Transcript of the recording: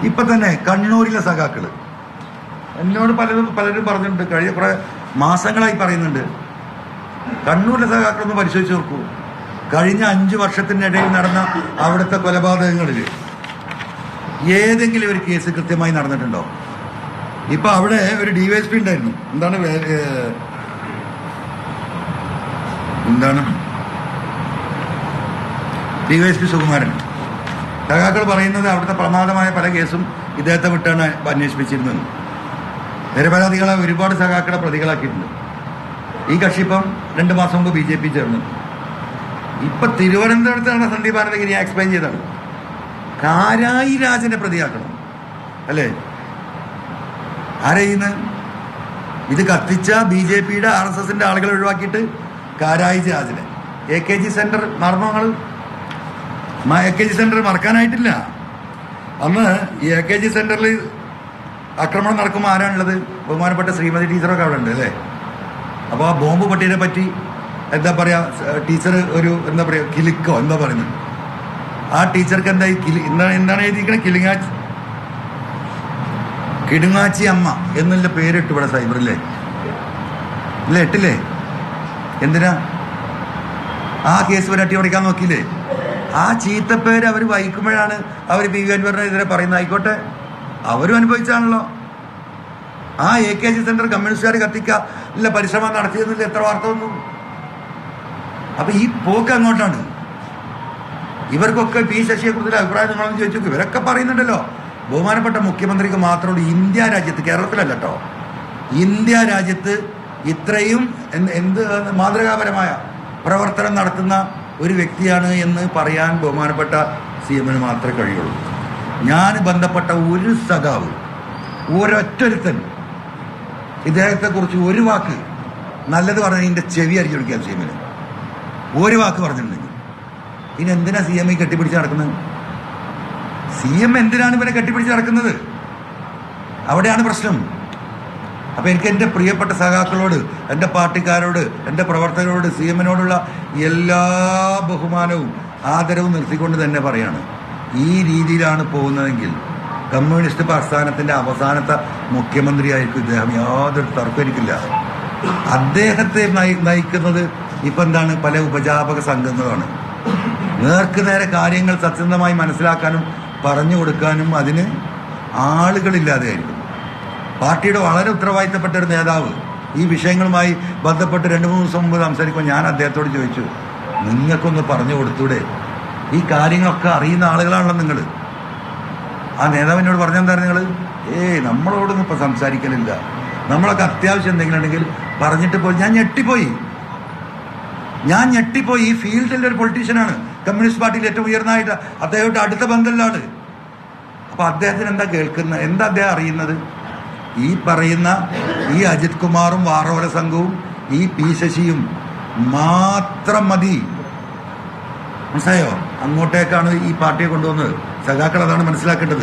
ഇപ്പൊ തന്നെ കണ്ണൂരിലെ സഖാക്കള് എന്നോട് പലരും പറഞ്ഞിട്ടുണ്ട്, കഴിഞ്ഞ കുറെ മാസങ്ങളായി പറയുന്നുണ്ട്. കണ്ണൂരിലെ സഖാക്കളൊന്ന് പരിശോധിച്ച് നോക്കൂ. കഴിഞ്ഞ 5 വർഷത്തിനിടയിൽ നടന്ന അവിടുത്തെ കൊലപാതകങ്ങളിൽ ഏതെങ്കിലും ഒരു കേസ് കൃത്യമായി നടന്നിട്ടുണ്ടോ? ഇപ്പൊ അവിടെ ഒരു DYSP ഉണ്ടായിരുന്നു. എന്താണ് DYSP സുകുമാരൻ. സഖാക്കൾ പറയുന്നത് അവിടുത്തെ പ്രമാദമായ പല കേസും ഇദ്ദേഹത്തെ വിട്ടാണ് അന്വേഷിപ്പിച്ചിരുന്നത്. നിരപരാധികളെ ഒരുപാട് സഖാക്കളെ പ്രതികളാക്കിയിട്ടുണ്ട്. ഈ കക്ഷി ഇപ്പം 2 മാസം മുമ്പ് BJP ചേർന്നു. ഇപ്പൊ തിരുവനന്തപുരത്താണ് സന്ദീപ് ആനന്ദഗിരി എക്സ്പ്ലെയിൻ ചെയ്തത്. കാരായി രാജനെ പ്രതിയാക്കണം അല്ലേ? ആരെയുന്നത്? ഇത് കത്തിച്ച BJPയുടെ RSSന്റെ ആളുകളെ ഒഴിവാക്കിയിട്ട് കാരായി രാജനെ. AKG സെന്റർ മർമ്മങ്ങൾ AKG സെന്റർ മറക്കാനായിട്ടില്ല. അന്ന് ഈ AKG സെന്ററിൽ ആക്രമണം നടക്കുമ്പോൾ ആരാണുള്ളത്? ബഹുമാനപ്പെട്ട ശ്രീമതി ടീച്ചറൊക്കെ അവിടെ ഉണ്ട് അല്ലേ? അപ്പോൾ ആ ബോംബ് പട്ടിയെ പറ്റി എന്താ പറയാ, ടീച്ചർ ഒരു എന്താ പറയാ കിലിക്കോ എന്താ പറയുന്നത്, ആ ടീച്ചർക്ക് എന്താ എന്താണ് എഴുതിയിരിക്കണേ? കിടുങ്ങാച്ചി അമ്മ എന്നുള്ള പേരിട്ട് ഇവിടെ സൈബറില്ലേ? ഇല്ല, ഇട്ടില്ലേ? എന്തിനാ ആ കേസ് വരെ അട്ടിമറിക്കാൻ നോക്കിയില്ലേ? ആ ചീത്തപ്പേര് അവർ വഹിക്കുമ്പോഴാണ് അവർ PV അൻവറിനെതിരെ പറയുന്നത്. ആയിക്കോട്ടെ, അവരും അനുഭവിച്ചാണല്ലോ. ആ AKG സെന്റർ കമ്മ്യൂണിസ്റ്റുകാർ കത്തിക്കുക പരിശ്രമം നടത്തിയെന്നില്ല എത്ര വാർത്ത വന്നു. അപ്പൊ ഈ പോക്ക് അങ്ങോട്ടാണ്. ഇവർക്കൊക്കെ P ശശിയെ കുറിച്ചുള്ള അഭിപ്രായം നിങ്ങളൊന്ന് ചോദിച്ചു. ഇവരൊക്കെ പറയുന്നുണ്ടല്ലോ, ബഹുമാനപ്പെട്ട മുഖ്യമന്ത്രിക്ക് മാത്രമുള്ള ഇന്ത്യ രാജ്യത്ത്, കേരളത്തിലല്ല കേട്ടോ, ഇന്ത്യ രാജ്യത്ത് ഇത്രയും എന്ത് മാതൃകാപരമായ പ്രവർത്തനം നടത്തുന്ന ഒരു വ്യക്തിയാണ് എന്ന് പറയാൻ ബഹുമാനപ്പെട്ട CM-ന് മാത്രമേ കഴിയുള്ളൂ. ഞാൻ ബന്ധപ്പെട്ട ഒരു സഖാവ്, ഒരൊറ്റൊരുത്തൻ ഇദ്ദേഹത്തെക്കുറിച്ച് ഒരു വാക്ക് നല്ലത് പറഞ്ഞാൽ ഇതിൻ്റെ ചെവി അരിച്ചൊടിക്കാൻ CM-ന് ഒരു വാക്ക് പറഞ്ഞിട്ടുണ്ടെങ്കിൽ. ഇനി എന്തിനാ CM കെട്ടിപ്പിടിച്ച് നടക്കുന്നത്? CM എന്തിനാണ് ഇവരെ കെട്ടിപ്പിടിച്ച് നടക്കുന്നത്? അവിടെയാണ് പ്രശ്നം. അപ്പം എനിക്ക് എൻ്റെ പ്രിയപ്പെട്ട സഖാക്കളോട്, എൻ്റെ പാർട്ടിക്കാരോട്, എൻ്റെ പ്രവർത്തകരോട്, CM-നോടുള്ള എല്ലാ ബഹുമാനവും ആദരവും നിർത്തിക്കൊണ്ട് തന്നെ പറയാണ്, ഈ രീതിയിലാണ് പോകുന്നതെങ്കിൽ കമ്മ്യൂണിസ്റ്റ് പ്രസ്ഥാനത്തിൻ്റെ അവസാനത്തെ മുഖ്യമന്ത്രിയായിരിക്കും ഇദ്ദേഹം. യാതൊരു തർക്കം എനിക്കില്ല. അദ്ദേഹത്തെ നയിക്കുന്നത് ഇപ്പം എന്താണ്? പല ഉപജാപക സംഘങ്ങളാണ്. നേർക്ക് നേരെ കാര്യങ്ങൾ സത്യസന്ധമായി മനസ്സിലാക്കാനും പറഞ്ഞു കൊടുക്കാനും അതിന് ആളുകളില്ലാതെയായിരിക്കും. പാർട്ടിയുടെ വളരെ ഉത്തരവാദിത്തപ്പെട്ട ഒരു നേതാവ് ഈ വിഷയങ്ങളുമായി ബന്ധപ്പെട്ട് 2-3 ദിവസം മുമ്പ് സംസാരിക്കുമ്പോൾ ഞാൻ അദ്ദേഹത്തോട് ചോദിച്ചു, നിങ്ങൾക്കൊന്ന് പറഞ്ഞു കൊടുത്തൂടെ? ഈ കാര്യങ്ങളൊക്കെ അറിയുന്ന ആളുകളാണല്ലോ നിങ്ങൾ. ആ നേതാവിനോട് പറഞ്ഞെന്തായിരുന്നു നിങ്ങൾ? നമ്മളോടൊന്നും ഇപ്പം സംസാരിക്കലില്ല, നമ്മളൊക്കെ അത്യാവശ്യം എന്തെങ്കിലും ഉണ്ടെങ്കിൽ പറഞ്ഞിട്ട് പോയി. ഞാൻ ഞെട്ടിപ്പോയി. ഈ ഫീൽഡിൽ ഒരു പൊളിറ്റീഷ്യനാണ്, കമ്മ്യൂണിസ്റ്റ് പാർട്ടിയിൽ ഏറ്റവും ഉയർന്നതായിട്ട് അദ്ദേഹത്തെ അടുത്ത ബന്ധമുള്ള. അപ്പൊ അദ്ദേഹത്തിന് എന്താ കേൾക്കുന്നത്? എന്താ അദ്ദേഹം അറിയുന്നത്? ഈ പറയുന്ന ഈ അജിത് കുമാറും വാറോല സംഘവും ഈ P ശശിയും മാത്രം മതി. മനസ്സിലായോ? അങ്ങോട്ടേക്കാണ് ഈ പാർട്ടിയെ കൊണ്ടുവന്നത്. സഖാക്കൾ അതാണ് മനസ്സിലാക്കേണ്ടത്.